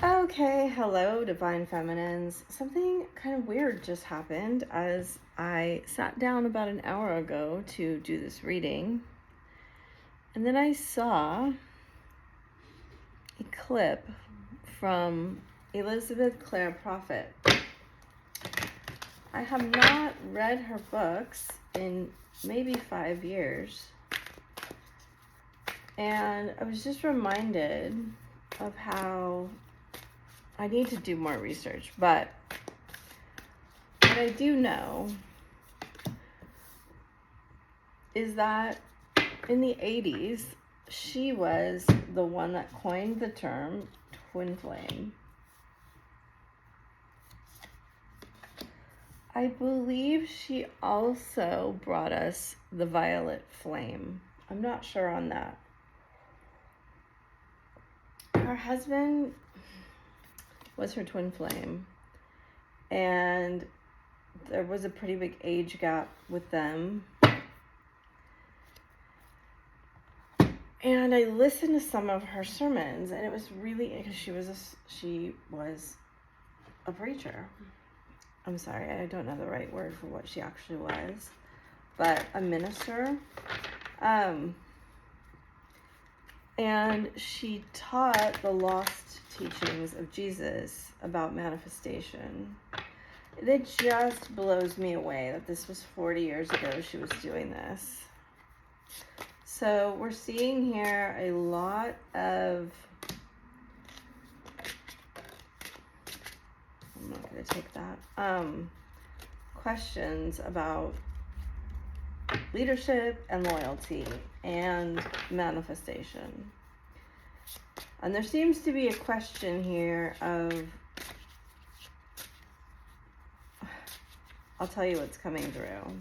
Okay, hello, Divine Feminines. Something kind of weird just happened as I sat down about an hour ago to do this reading. And then I saw a clip from Elizabeth Clare Prophet. I have not read her books in maybe 5 years. And I was just reminded of how I need to do more research, but what I do know is that in the 80s, she was the one that coined the term twin flame. I believe she also brought us the violet flame. I'm not sure on that. Her husband was her twin flame, and there was a pretty big age gap with them. And I listened to some of her sermons, and it was really, because she was a preacher. I'm sorry, I don't know the right word for what she actually was, but a minister. And she taught the lost teachings of Jesus about manifestation. It just blows me away that this was 40 years ago she was doing this. So we're seeing here a lot of, I'm not going to take that, questions about leadership and loyalty and manifestation. And there seems to be a question here of, I'll tell you what's coming through.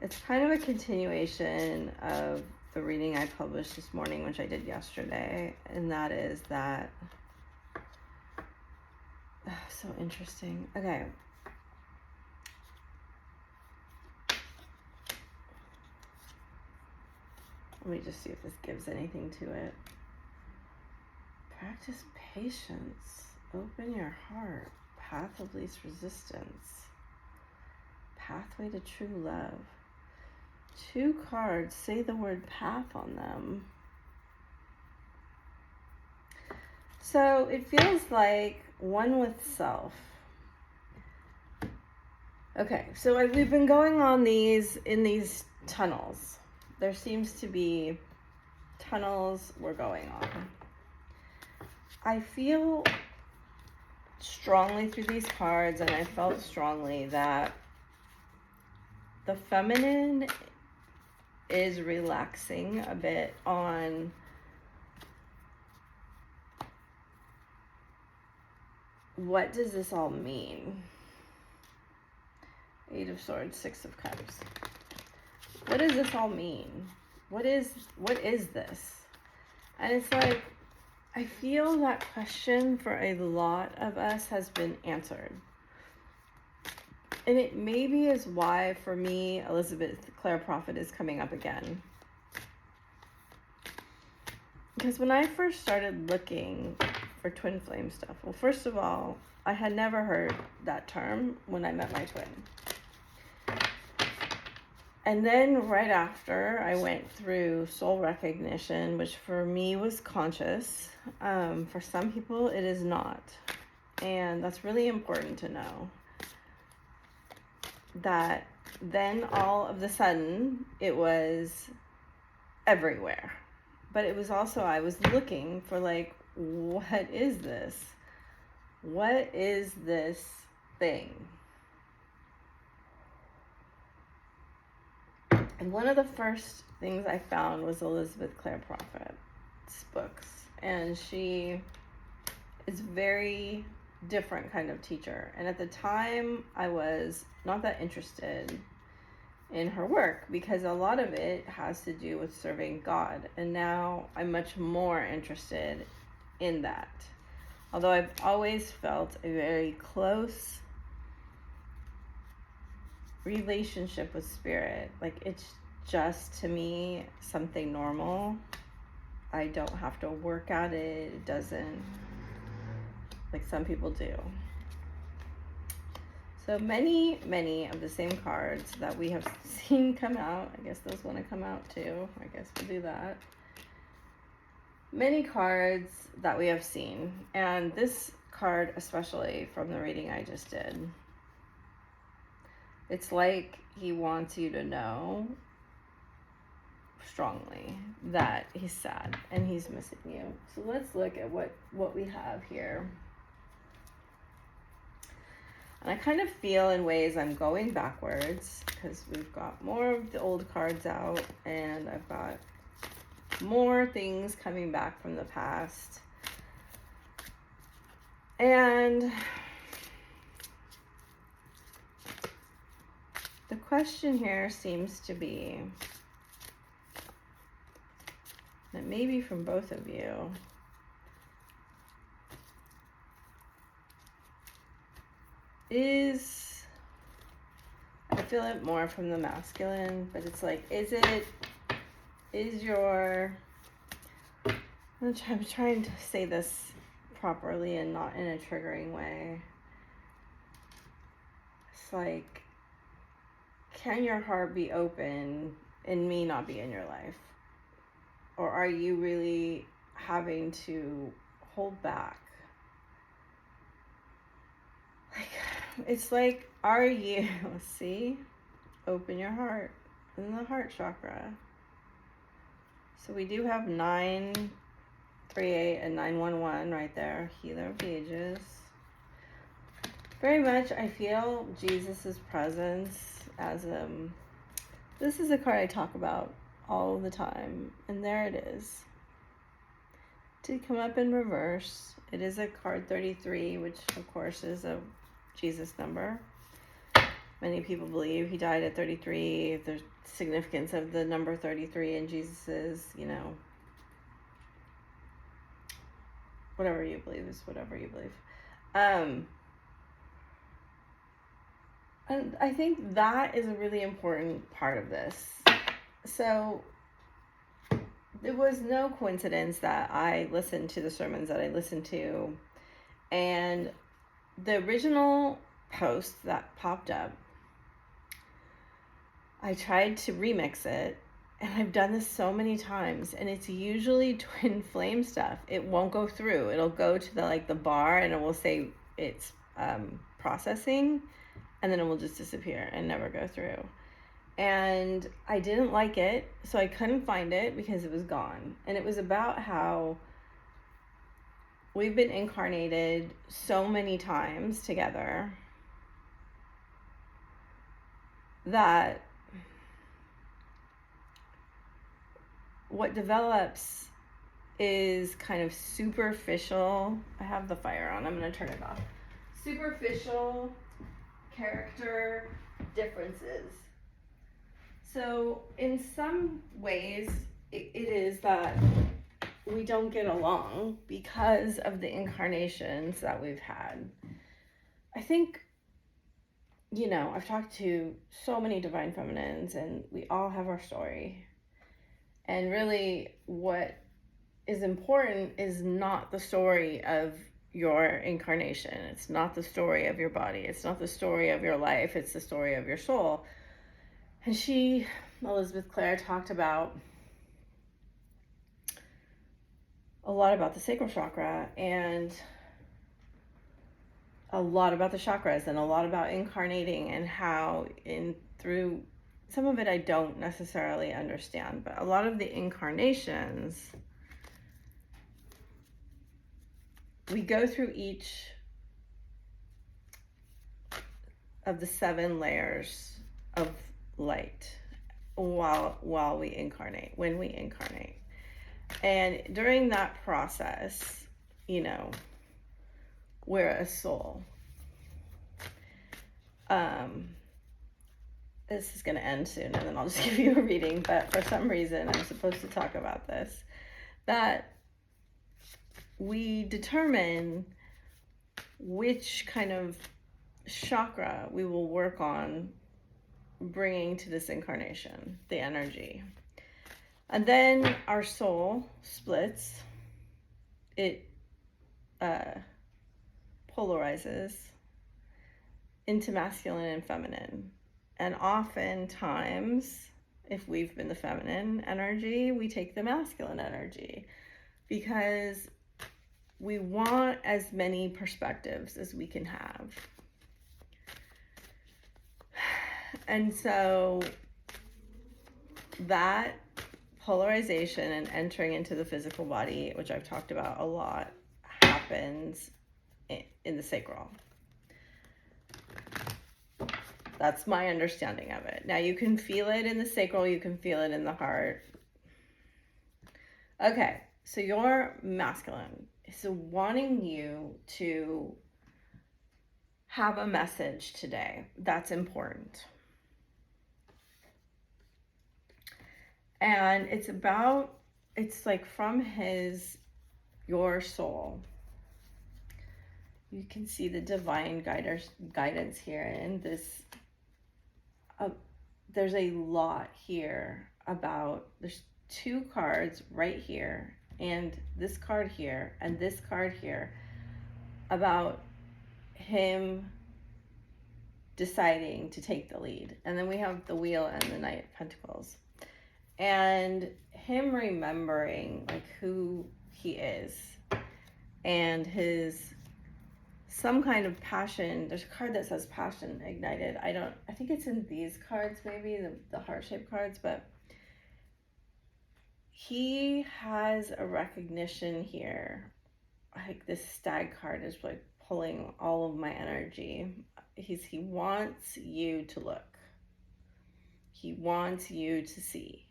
It's kind of a continuation of the reading I published this morning, which I did yesterday, and that is that, so interesting. Okay. Let me just see if this gives anything to it. Practice patience. Open your heart. Path of least resistance. Pathway to true love. 2 cards say the word path on them. So it feels like one with self. Okay, so we've been going on in these tunnels. There seems to be tunnels we're going on. I feel strongly through these cards, and I felt strongly that the feminine is relaxing a bit on what does this all mean? 8 of Swords, 6 of Cups. What does this all mean? What is this? And it's like, I feel that question for a lot of us has been answered. And it maybe is why, for me, Elizabeth Clare Prophet is coming up again. Because when I first started looking for twin flame stuff, well, first of all, I had never heard that term when I met my twin. And then right after, I went through soul recognition, which for me was conscious. For some people, it is not. And that's really important to know. That then all of a sudden, it was everywhere. But it was also, I was looking for like, what is this? What is this thing? And one of the first things I found was Elizabeth Clare Prophet's books. And she is very different kind of teacher. And at the time, I was not that interested in her work because a lot of it has to do with serving God. And now I'm much more interested in that. Although I've always felt a very close relationship with spirit. Like, it's just, to me, something normal. I don't have to work at it. It doesn't, like some people do. So many of the same cards that we have seen come out. I guess those want to come out too. I guess we'll do that. Many cards that we have seen. And this card especially from the reading I just did. It's like he wants you to know strongly that he's sad and he's missing you. So let's look at what we have here. And I kind of feel in ways I'm going backwards because we've got more of the old cards out and I've got more things coming back from the past. And the question here seems to be that maybe from both of you, I feel it more from the masculine, but it's like, I'm trying to say this properly and not in a triggering way. It's like, can your heart be open and me not be in your life? Or are you really having to hold back? It's like, are you, see, open your heart in the heart chakra. So we do have 938 and 911 right there, healer of the ages. Very much I feel Jesus's presence as this is a card I talk about all the time, and there it is. Did come up in reverse. It is a card 33, which of course is a Jesus number. Many people believe he died at 33. The significance of the number 33 in Jesus's, whatever you believe is whatever you believe. And I think that is a really important part of this. So it was no coincidence that I listened to the sermons that I listened to, and the original post that popped up, I tried to remix it, and I've done this so many times, and it's usually twin flame stuff. It won't go through. It'll go to the bar, and it will say it's processing, and then it will just disappear and never go through. And I didn't like it, so I couldn't find it because it was gone. And it was about how we've been incarnated so many times together that what develops is kind of superficial. I have the fire on. I'm going to turn it off. Superficial character differences. So in some ways, it is that we don't get along because of the incarnations that we've had. I think, I've talked to so many divine feminines, and we all have our story. And really, what is important is not the story of your incarnation. It's not the story of your body. It's not the story of your life. It's the story of your soul. And Elizabeth Clare, talked about a lot about the sacral chakra and a lot about the chakras and a lot about incarnating and how through some of it I don't necessarily understand, but a lot of the incarnations, we go through each of the 7 layers of light while we incarnate, when we incarnate. And during that process, we're a soul. This is going to end soon, and then I'll just give you a reading, but for some reason I'm supposed to talk about this, that we determine which kind of chakra we will work on bringing to this incarnation, the energy. And then our soul splits. It polarizes into masculine and feminine. And oftentimes, if we've been the feminine energy, we take the masculine energy because we want as many perspectives as we can have. And so that polarization and entering into the physical body, which I've talked about a lot, happens in the sacral. That's my understanding of it. Now you can feel it in the sacral, you can feel it in the heart. Okay, so you're masculine. So wanting you to have a message today that's important. And it's like from your soul. You can see the divine guidance here. And there's a lot here there's 2 cards right here, and this card here, and this card here, about him deciding to take the lead. And then we have the Wheel and the Knight of Pentacles. And him remembering like who he is and some kind of passion. There's a card that says passion ignited. I think it's in these cards, maybe the heart-shaped cards, but he has a recognition here. Like this Stag card is like pulling all of my energy. He wants you to look. He wants you to see.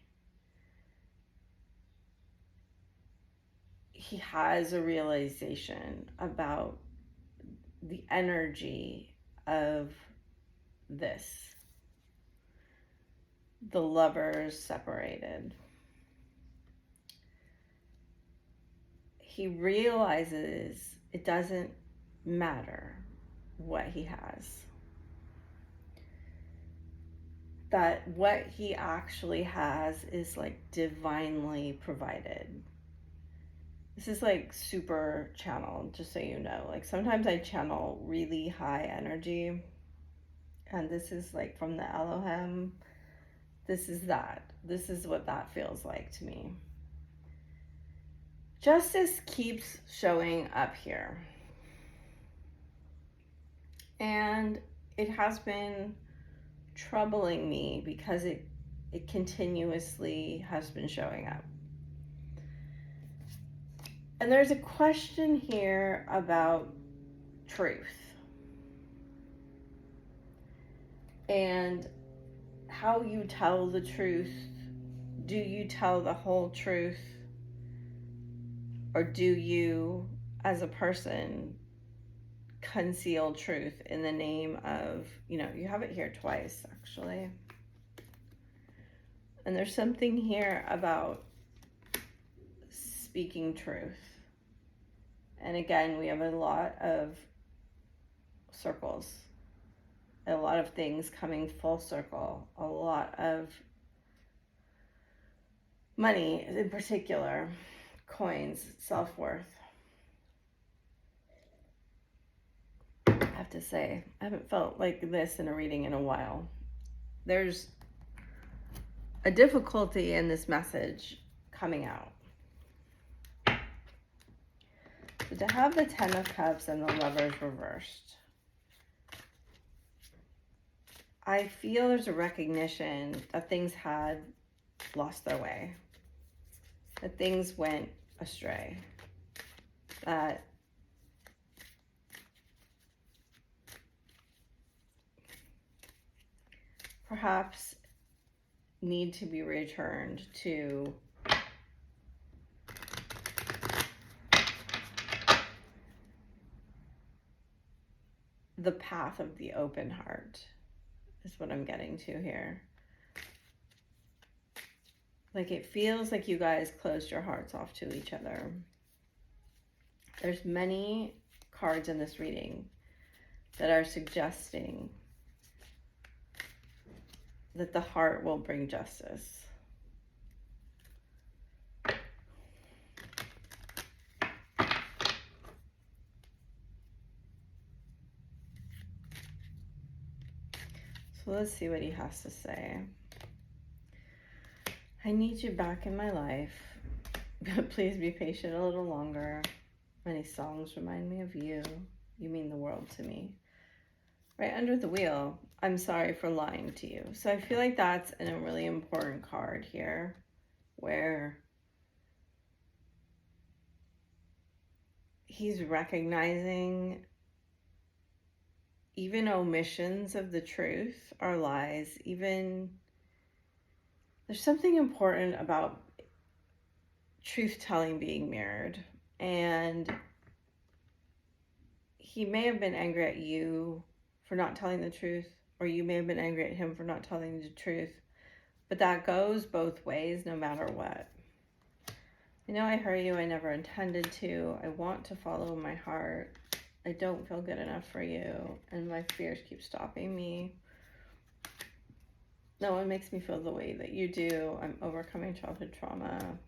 He has a realization about the energy of this. The lovers separated. He realizes it doesn't matter what he has. That what he actually has is like divinely provided. This is like super channeled, just so you know. Like sometimes I channel really high energy, and this is like from the Elohim. This is what that feels like to me. Justice keeps showing up here. And it has been troubling me because it continuously has been showing up. And there's a question here about truth and how you tell the truth. Do you tell the whole truth? Or do you, as a person, conceal truth in the name of, you have it here twice, actually. And there's something here about speaking truth. And again, we have a lot of circles, a lot of things coming full circle, a lot of money in particular, coins, self-worth. I have to say, I haven't felt like this in a reading in a while. There's a difficulty in this message coming out. So to have the 10 of Cups and the Lovers reversed, I feel there's a recognition that things had lost their way, that things went astray, that perhaps need to be returned to the path of the open heart, is what I'm getting to here. Like it feels like you guys closed your hearts off to each other. There's many cards in this reading that are suggesting that the heart will bring justice. So let's see what he has to say. I need you back in my life. Please be patient a little longer. Many songs remind me of you. You mean the world to me. Right under the wheel, I'm sorry for lying to you. So I feel like that's a really important card here, where he's recognizing even omissions of the truth are lies. Even there's something important about truth-telling being mirrored. And he may have been angry at you for not telling the truth, or you may have been angry at him for not telling the truth. But that goes both ways no matter what. I know I hurt you, I never intended to. I want to follow my heart. I don't feel good enough for you, and my fears keep stopping me. No one makes me feel the way that you do. I'm overcoming childhood trauma.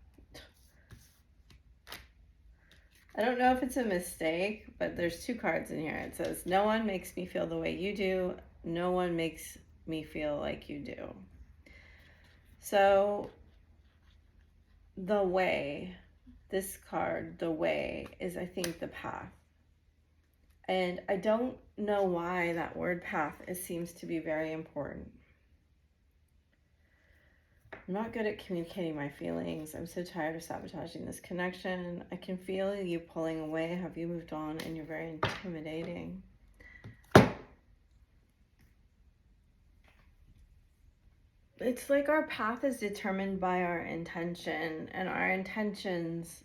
I don't know if it's a mistake, but there's two cards in here. It says, no one makes me feel the way you do. No one makes me feel like you do. So the way, this card, the way, is I think the path. And I don't know why that word path seems to be very important. I'm not good at communicating my feelings. I'm so tired of sabotaging this connection. I can feel you pulling away. Have you moved on? And you're very intimidating. It's like our path is determined by our intention, and our intentions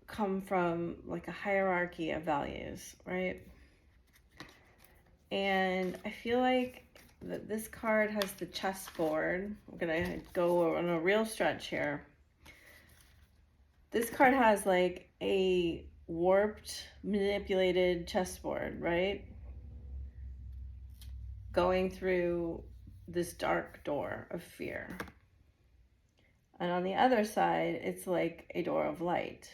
come from like a hierarchy of values, right? And I feel like that this card has the chessboard. I'm gonna go on a real stretch here. This card has like a warped, manipulated chessboard, right? Going through this dark door of fear. And on the other side, it's like a door of light.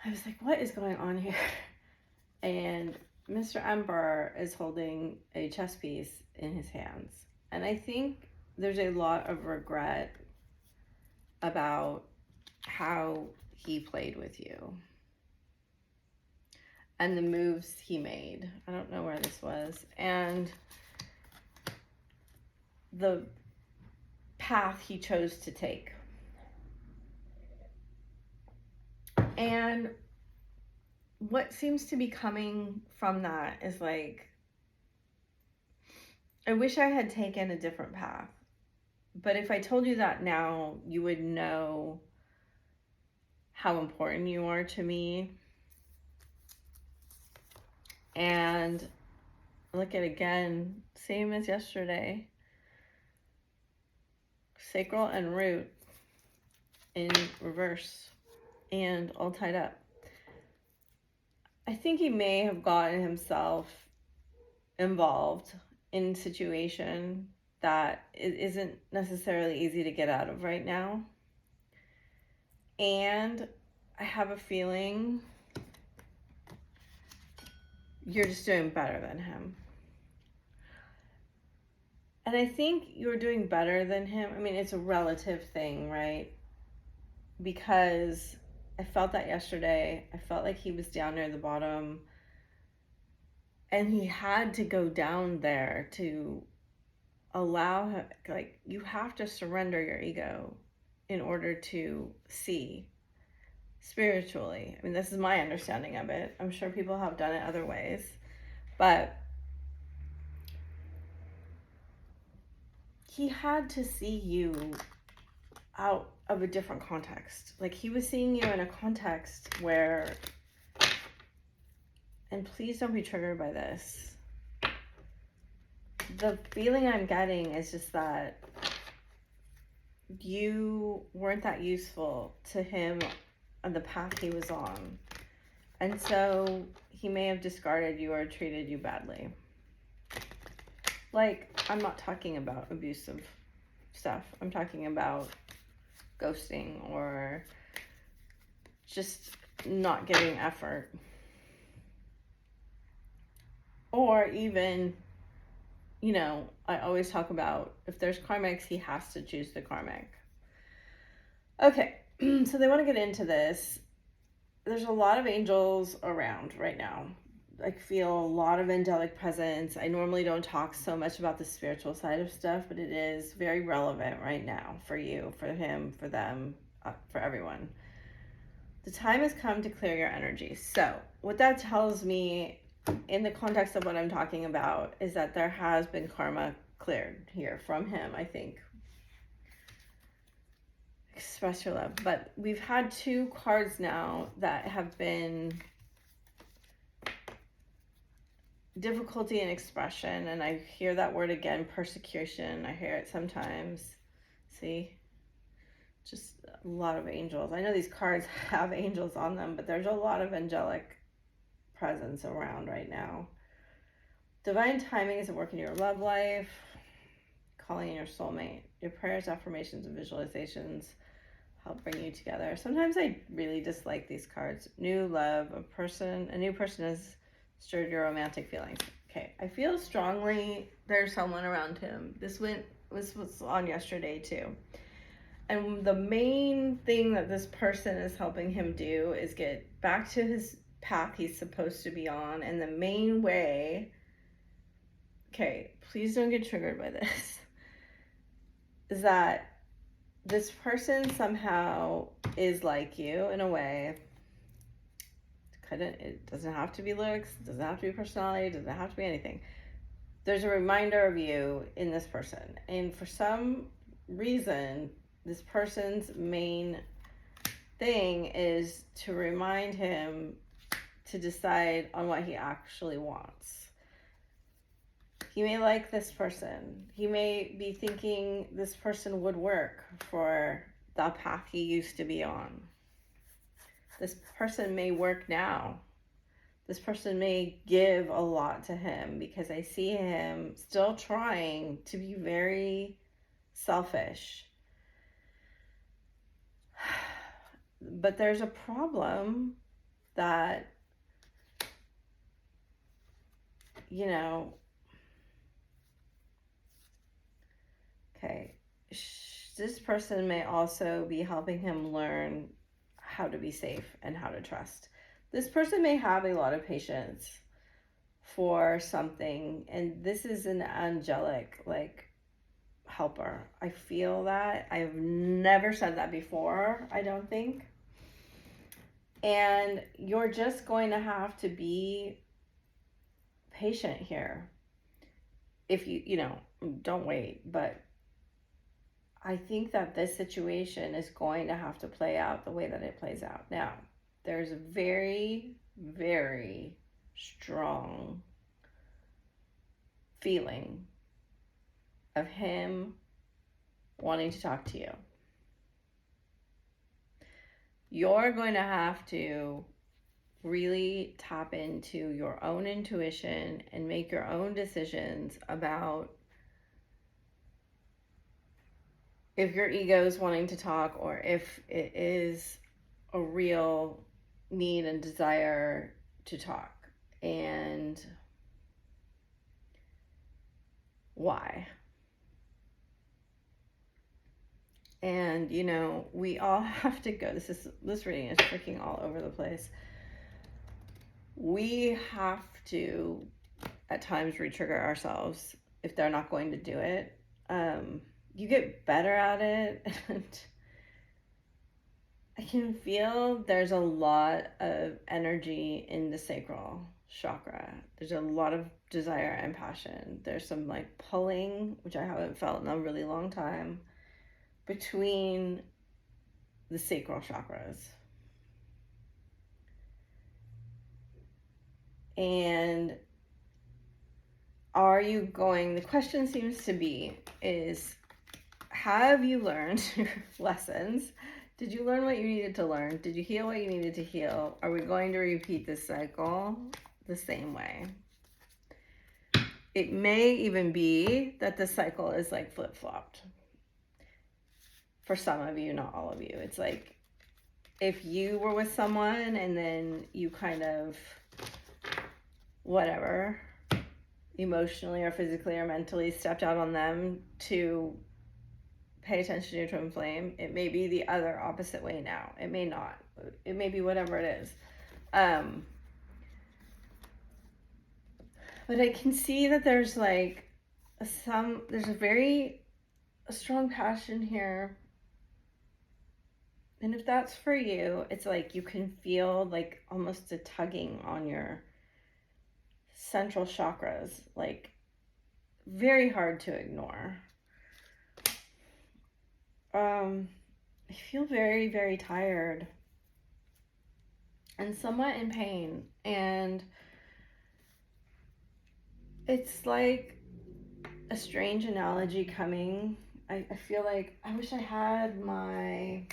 I was like, what is going on here? And Mr. Emperor is holding a chess piece in his hands. And I think there's a lot of regret about how he played with you and the moves he made. I don't know where this was. And the path he chose to take. And what seems to be coming from that is like, I wish I had taken a different path. But if I told you that now, you would know how important you are to me. And look at again, same as yesterday. Sacral and root in reverse and all tied up. I think he may have gotten himself involved in a situation that it isn't necessarily easy to get out of right now. And I have a feeling you're just doing better than him. And I think you're doing better than him. I mean, it's a relative thing, right? Because I felt that yesterday. I felt like he was down near the bottom. And he had to go down there to allow him, like, you have to surrender your ego in order to see spiritually. I mean, this is my understanding of it. I'm sure people have done it other ways. But he had to see you out of a different context. Like, he was seeing you in a context where, and please don't be triggered by this, the feeling I'm getting is just that you weren't that useful to him on the path he was on. And so he may have discarded you or treated you badly. Like, I'm not talking about abusive stuff. I'm talking about ghosting or just not giving effort. Or even, you know, I always talk about if there's karmics, he has to choose the karmic. Okay, so they want to get into this. There's a lot of angels around right now. I feel a lot of angelic presence. I normally don't talk so much about the spiritual side of stuff, but it is very relevant right now for you, for him, for them, for everyone. The time has come to clear your energy. So what that tells me in the context of what I'm talking about is that there has been karma cleared here from him, I think. Express your love. But we've had 2 cards now that have been difficulty in expression, and I hear that word again, persecution. I hear it sometimes. See? Just a lot of angels. I know these cards have angels on them, but there's a lot of angelic presence around right now. Divine timing is at work in your love life. Calling in your soulmate. Your prayers, affirmations, and visualizations help bring you together. Sometimes I really dislike these cards. New love, a new person has stirred your romantic feelings. Okay, I feel strongly there's someone around him. This was on yesterday too. And the main thing that this person is helping him do is get back to his path he's supposed to be on. And the main way, okay, please don't get triggered by this, is that this person somehow is like you in a way. It doesn't have to be looks, it doesn't have to be personality, it doesn't have to be anything. There's a reminder of you in this person. And for some reason, this person's main thing is to remind him to decide on what he actually wants. He may like this person. He may be thinking this person would work for the path he used to be on. This person may work now. This person may give a lot to him because I see him still trying to be very selfish. But there's a problem that, you know, okay, this person may also be helping him learn how to be safe and how to trust. This person may have a lot of patience for something, and this is an angelic, like, helper. I feel that. I've never said that before, I don't think. And you're just going to have to be patient here. If you know, don't wait, but I think that this situation is going to have to play out the way that it plays out. Now, there's a very, very strong feeling of him wanting to talk to you. You're going to have to really tap into your own intuition and make your own decisions about if your ego is wanting to talk or if it is a real need and desire to talk, and why. And, you know, we all have to go. This reading is freaking all over the place. We have to, at times, re-trigger ourselves if they're not going to do it. You get better at it, and I can feel there's a lot of energy in the sacral chakra. There's a lot of desire and passion. There's some like pulling, which I haven't felt in a really long time, between the sacral chakras. And are you going, the question seems to be, is have you learned your lessons? Did you learn what you needed to learn? Did you heal what you needed to heal? Are we going to repeat this cycle the same way? It may even be that the cycle is like flip-flopped. For some of you, not all of you. It's like if you were with someone and then you kind of, whatever, emotionally or physically or mentally stepped out on them to pay attention to your twin flame. It may be the other opposite way now. It may not. It may be whatever it is. But I can see that there's like there's a strong passion here. And if that's for you, it's like you can feel like almost a tugging on your central chakras, like very hard to ignore. I feel very, very tired and somewhat in pain. And it's like a strange analogy coming. I feel like I wish I had my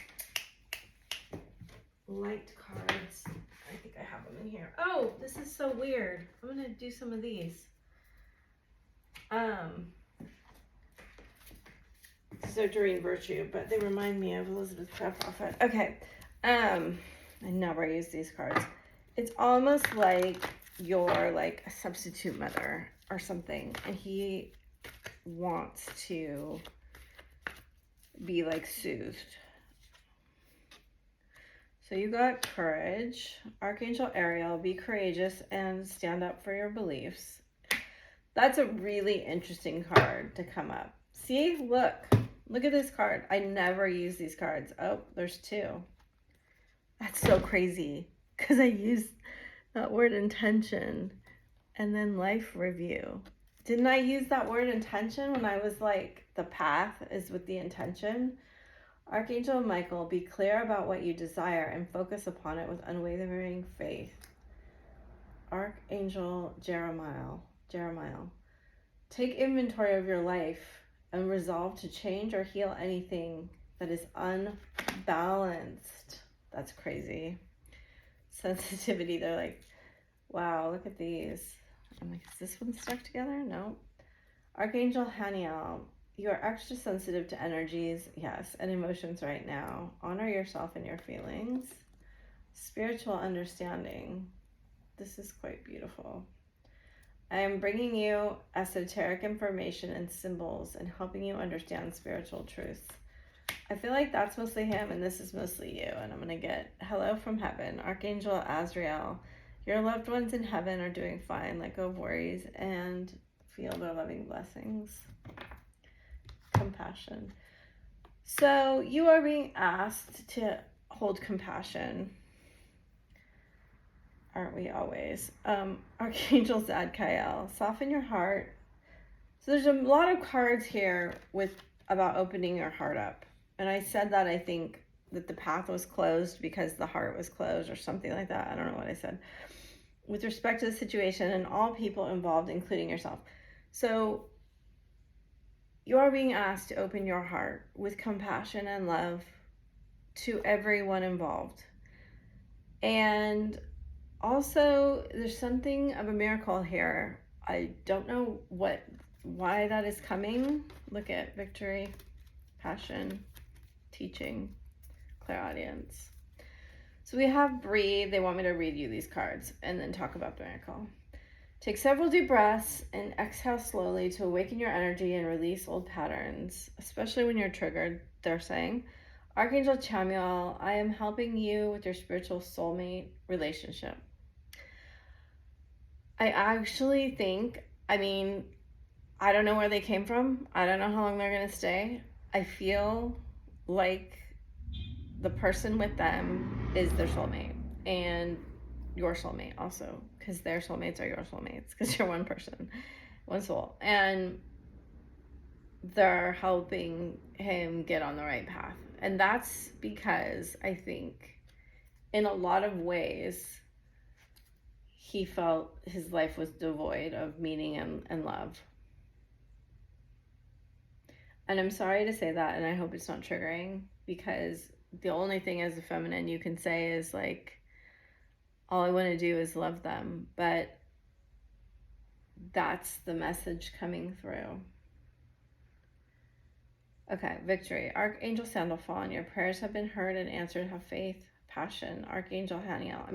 light cards. I think I have them in here. Oh, this is so weird. I'm going to do some of these. These are Doreen Virtue, but they remind me of Elizabeth Prophet. Okay. I never use these cards. It's almost like you're like a substitute mother or something, and he wants to be like soothed. So you got courage. Archangel Ariel, be courageous and stand up for your beliefs. That's a really interesting card to come up. See, look at this card. I never use these cards. Oh, there's two. That's so crazy because I used that word intention and then life review. Didn't I use that word intention when I was like, the path is with the intention? Archangel Michael, be clear about what you desire and focus upon it with unwavering faith. Archangel Jeremiah, take inventory of your life and resolve to change or heal anything that is unbalanced. That's crazy. Sensitivity, they're like, wow, look at these. I'm like, is this one stuck together? No. Archangel Haniel, you are extra sensitive to energies, yes, and emotions right now. Honor yourself and your feelings. Spiritual understanding. This is quite beautiful. I am bringing you esoteric information and symbols and helping you understand spiritual truths. I feel like that's mostly him and this is mostly you. And I'm going to get hello from heaven. Archangel Azrael, your loved ones in heaven are doing fine. Let go of worries and feel their loving blessings. Compassion. So you are being asked to hold compassion. Aren't we always? Archangel Zadkiel, soften your heart. So there's a lot of cards here about opening your heart up. And I said that I think that the path was closed because the heart was closed or something like that. I don't know what I said. With respect to the situation and all people involved, including yourself. So you are being asked to open your heart with compassion and love to everyone involved. And also, there's something of a miracle here. I don't know why that is coming. Look at victory, passion, teaching, clairaudience. So we have breathe. They want me to read you these cards and then talk about the miracle. Take several deep breaths and exhale slowly to awaken your energy and release old patterns, especially when you're triggered, they're saying. Archangel Chamuel, I am helping you with your spiritual soulmate relationship. I actually think, I don't know where they came from. I don't know how long they're going to stay. I feel like the person with them is their soulmate and your soulmate also, because their soulmates are your soulmates, because you're one person, one soul. And they're helping him get on the right path. And that's because I think in a lot of ways, he felt his life was devoid of meaning and love. And I'm sorry to say that, and I hope it's not triggering, because the only thing as a feminine you can say is like, all I want to do is love them. But that's the message coming through. Okay, victory. Archangel Sandalphon, your prayers have been heard and answered. Have faith, passion. Archangel Haniel.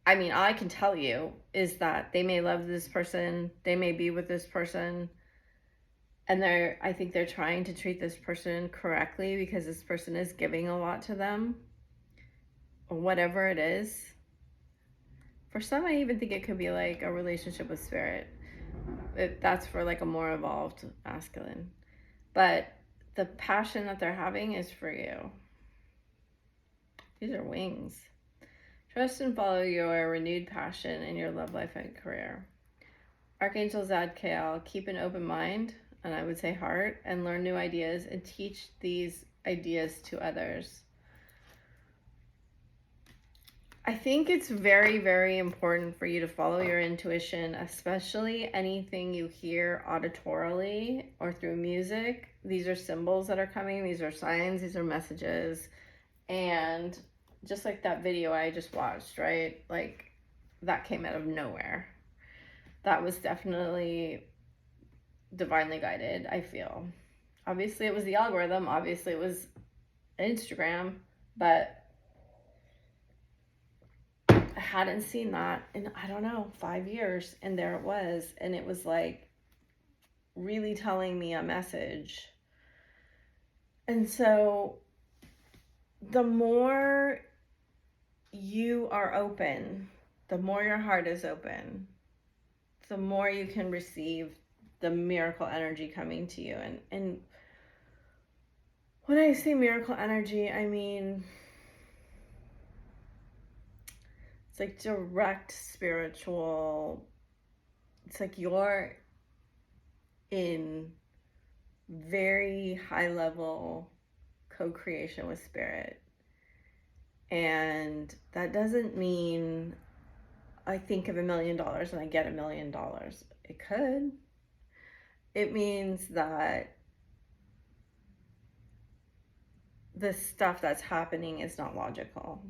I mean, all I can tell you is that they may love this person, they may be with this person, and I think they're trying to treat this person correctly because this person is giving a lot to them, or whatever it is. For some, I even think it could be like a relationship with spirit. That's for like a more evolved masculine. But the passion that they're having is for you. These are wings. Trust and follow your renewed passion in your love life and career. Archangel Zadkiel, keep an open mind, and I would say heart, and learn new ideas and teach these ideas to others. I think it's very, very important for you to follow your intuition, especially anything you hear auditorily or through music. These are symbols that are coming. These are signs. These are messages. And just like that video I just watched, right? Like, that came out of nowhere. That was definitely divinely guided, I feel. Obviously, it was the algorithm. Obviously, it was Instagram. But I hadn't seen that in, I don't know, 5 years. And there it was. And it was like really telling me a message. And so the more you are open, the more your heart is open, the more you can receive the miracle energy coming to you. And when I say miracle energy, I mean it's like direct spiritual. It's like you're in very high level co-creation with spirit. And that doesn't mean I think of $1 million and I get $1 million. It could. It means that the stuff that's happening is not logical.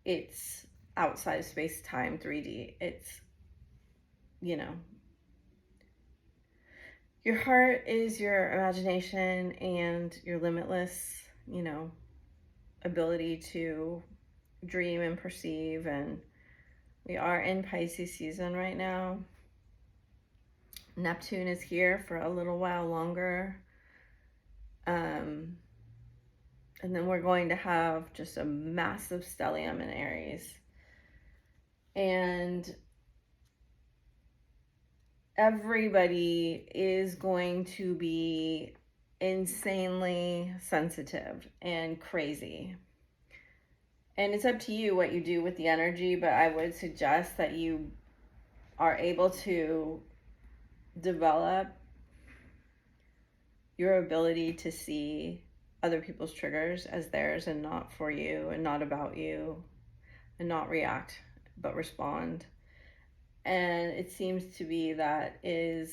It's outside of space, time, 3D. It's, you know, your heart is your imagination and your limitless, you know, ability to dream and perceive. And we are in Pisces season right now. Neptune is here for a little while longer. And then we're going to have just a massive stellium in Aries. And everybody is going to be insanely sensitive and crazy. And it's up to you what you do with the energy, but I would suggest that you are able to develop your ability to see other people's triggers as theirs and not for you and not about you, and not react but respond. And it seems to be that the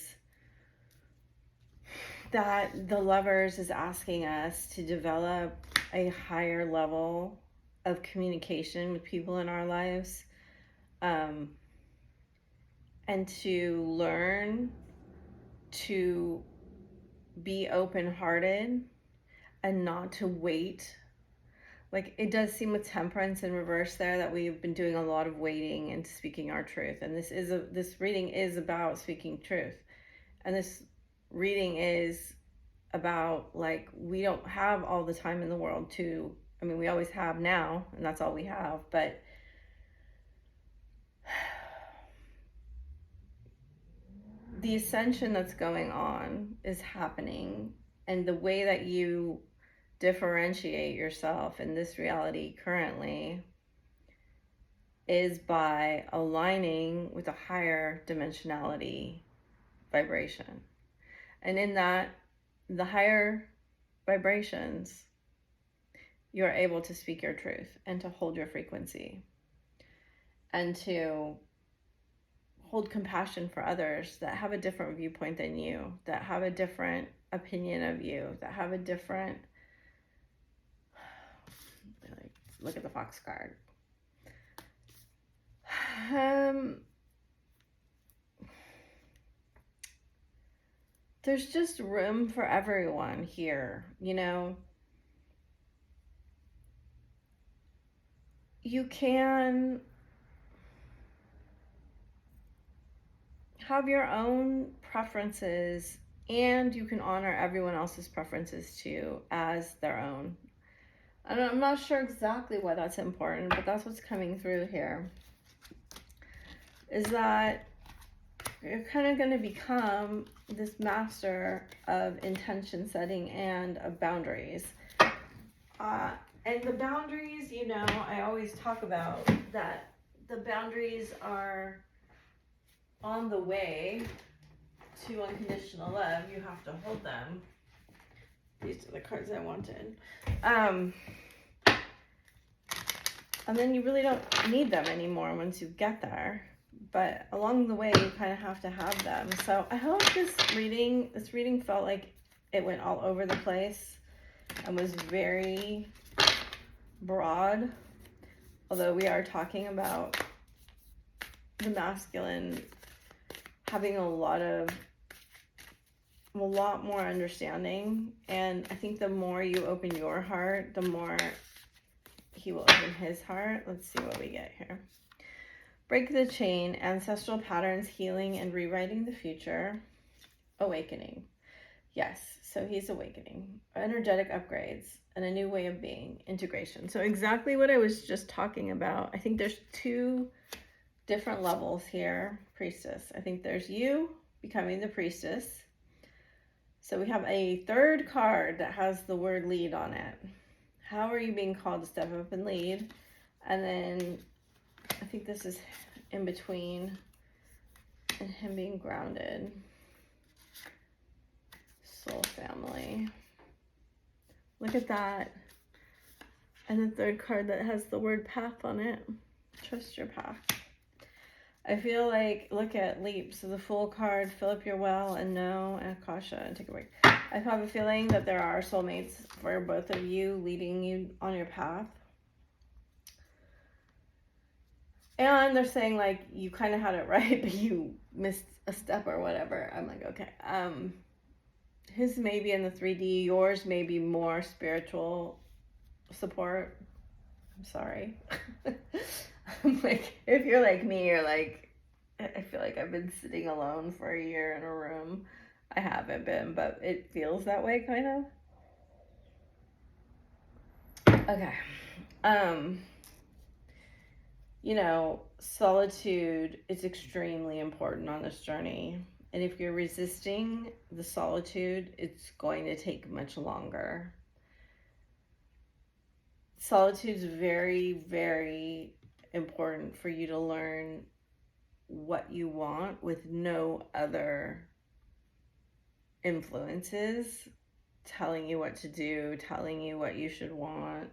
Lovers is asking us to develop a higher level of communication with people in our lives, and to learn to be open-hearted and not to wait. Like, it does seem with Temperance in reverse there that we've been doing a lot of waiting and speaking our truth. And this reading is about speaking truth. And this reading is about, like, we don't have all the time in the world to, I mean, we always have now, and that's all we have, but the ascension that's going on is happening. And the way that you differentiate yourself in this reality currently is by aligning with a higher dimensionality vibration. And in that, the higher vibrations, you're able to speak your truth and to hold your frequency and to hold compassion for others that have a different viewpoint than you, that have a different opinion of you, that have a different, look at the Fox card. There's just room for everyone here, you know. You can have your own preferences, and you can honor everyone else's preferences too as their own. I'm not sure exactly why that's important, but that's what's coming through here. Is that you're kind of going to become this master of intention setting and of boundaries. And the boundaries, you know, I always talk about that the boundaries are on the way to unconditional love. You have to hold them. These are the cards I wanted. And then you really don't need them anymore once you get there. But along the way, you kind of have to have them. So I hope this reading felt like it went all over the place and was very broad. Although we are talking about the masculine having a lot more understanding. And I think the more you open your heart, the more he will open his heart. Let's see what we get here. Break the chain, ancestral patterns, healing and rewriting the future, awakening. Yes, so he's awakening. Energetic upgrades and a new way of being, integration. So exactly what I was just talking about. I think there's two different levels here, priestess. I think there's you becoming the priestess. So we have a third card that has the word lead on it. How are you being called to step up and lead? And then I think this is in between and him being grounded. Soul family. Look at that. And the third card that has the word path on it. Trust your path. I feel like, look at leap. So the Fool card, fill up your well and know, and Akasha, and take a break. I have a feeling that there are soulmates for both of you, leading you on your path. And they're saying, like, you kind of had it right, but you missed a step or whatever. I'm like, okay. His may be in the 3D. Yours may be more spiritual support. I'm sorry. I'm like, if you're like me, you're like, I feel like I've been sitting alone for a year in a room. I haven't been, but it feels that way, kind of. Okay. You know, solitude is extremely important on this journey. And if you're resisting the solitude, it's going to take much longer. Solitude is very, very important for you to learn what you want with no other influences telling you what to do, telling you what you should want.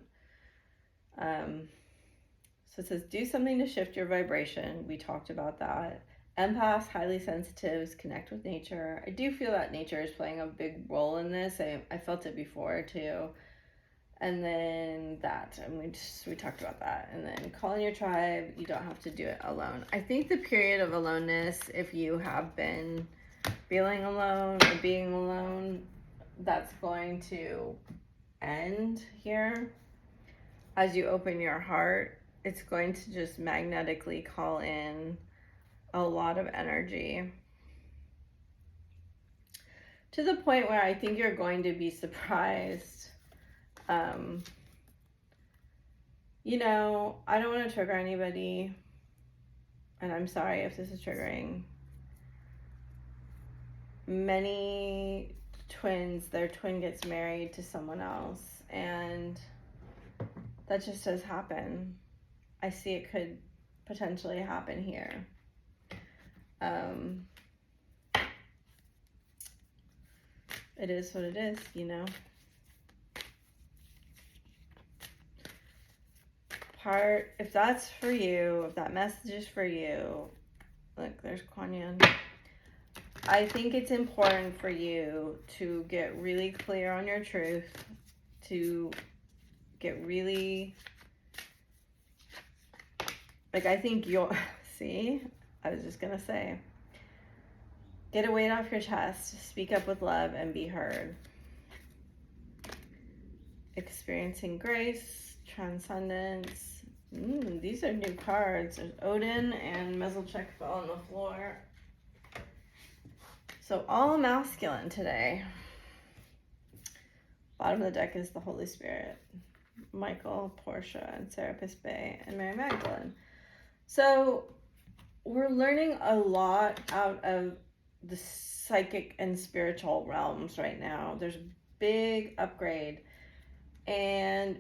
So it says, do something to shift your vibration. We talked about that. Empaths, highly sensitives, connect with nature. I do feel that nature is playing a big role in this. I felt it before too. And then that, and we talked about that. And then call in your tribe. You don't have to do it alone. I think the period of aloneness, if you have been feeling alone or being alone, that's going to end here. As you open your heart, it's going to just magnetically call in a lot of energy to the point where I think you're going to be surprised. You know, I don't want to trigger anybody, and I'm sorry if this is triggering. Many twins, their twin gets married to someone else, and that just does happen. I see it could potentially happen here. It is what it is, you know. If that's for you, if that message is for you, look, there's Kuan Yin. I think it's important for you to get really clear on your truth, to get really, like, I think see, I was just gonna say, get a weight off your chest, speak up with love, and be heard. Experiencing grace, transcendence. These are new cards. There's Odin and Mezzalchek fell on the floor. So all masculine today. Bottom of the deck is the Holy Spirit. Michael, Portia, and Serapis Bay, and Mary Magdalene. So we're learning a lot out of the psychic and spiritual realms right now. There's a big upgrade, and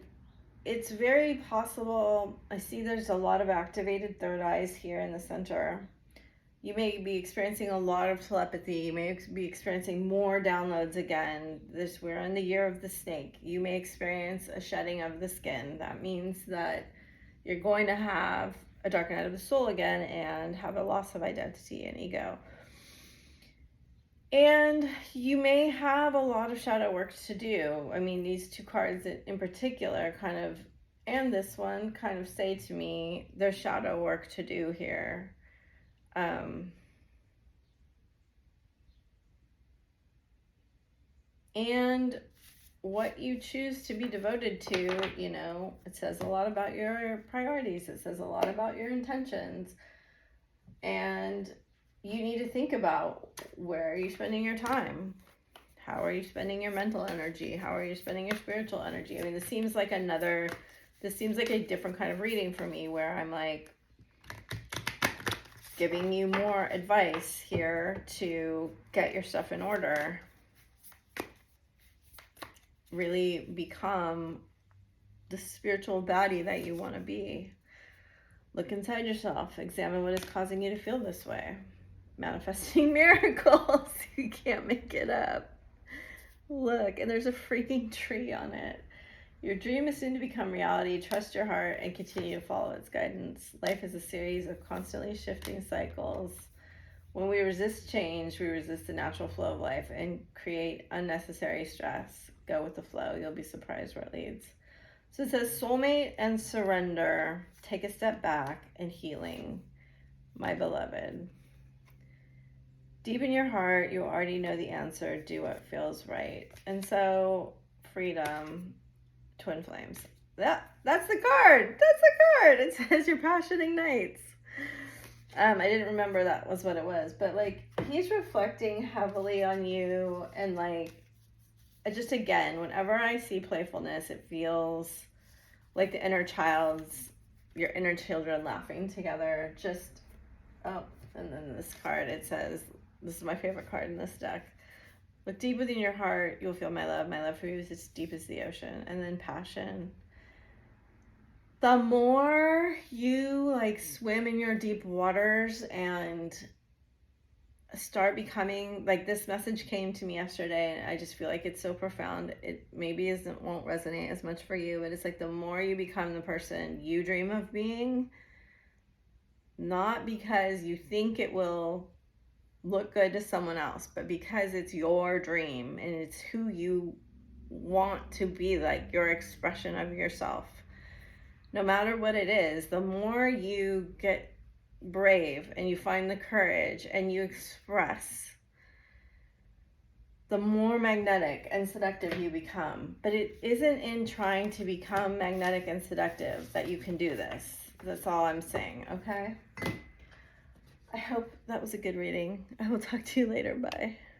it's very possible. I see there's a lot of activated third eyes here in the center. You may be experiencing a lot of telepathy. You may be experiencing more downloads again. We're in the year of the snake. You may experience a shedding of the skin. That means that you're going to have a dark night of the soul again and have a loss of identity and ego. And you may have a lot of shadow work to do. I mean, these two cards in particular kind of, and this one kind of say to me, there's shadow work to do here. And what you choose to be devoted to, you know, it says a lot about your priorities. It says a lot about your intentions. And you need to think about, where are you spending your time? How are you spending your mental energy? How are you spending your spiritual energy? I mean, this seems like a different kind of reading for me, where I'm like giving you more advice here to get your stuff in order. Really become the spiritual baddie that you want to be. Look inside yourself. Examine what is causing you to feel this way. Manifesting miracles. You can't make it up. Look, and there's a freaking tree on it. Your dream is soon to become reality. Trust your heart and continue to follow its guidance. Life is a series of constantly shifting cycles. When we resist change, we resist the natural flow of life and create unnecessary stress. Go with the flow. You'll be surprised where it leads. So it says soulmate and surrender. Take a step back and healing. My beloved. Deep in your heart, you already know the answer. Do what feels right. And so, freedom, twin flames. That's the card. That's the card. It says your passion ignites. I didn't remember that was what it was, but like, he's reflecting heavily on you, and like, just again, whenever I see playfulness, it feels like the inner child's, your inner children laughing together. Just, oh, and then this card, it says, this is my favorite card in this deck. Look deep within your heart, you'll feel my love. My love for you is as deep as the ocean. And then passion. The more you like swim in your deep waters and start becoming, like, this message came to me yesterday, and I just feel like it's so profound. It maybe won't resonate as much for you, but it's like, the more you become the person you dream of being, not because you think it will look good to someone else, but because it's your dream and it's who you want to be, like your expression of yourself. No matter what it is, the more you get brave and you find the courage and you express, the more magnetic and seductive you become. But it isn't in trying to become magnetic and seductive that you can do this. That's all I'm saying, okay? I hope that was a good reading. I will talk to you later. Bye.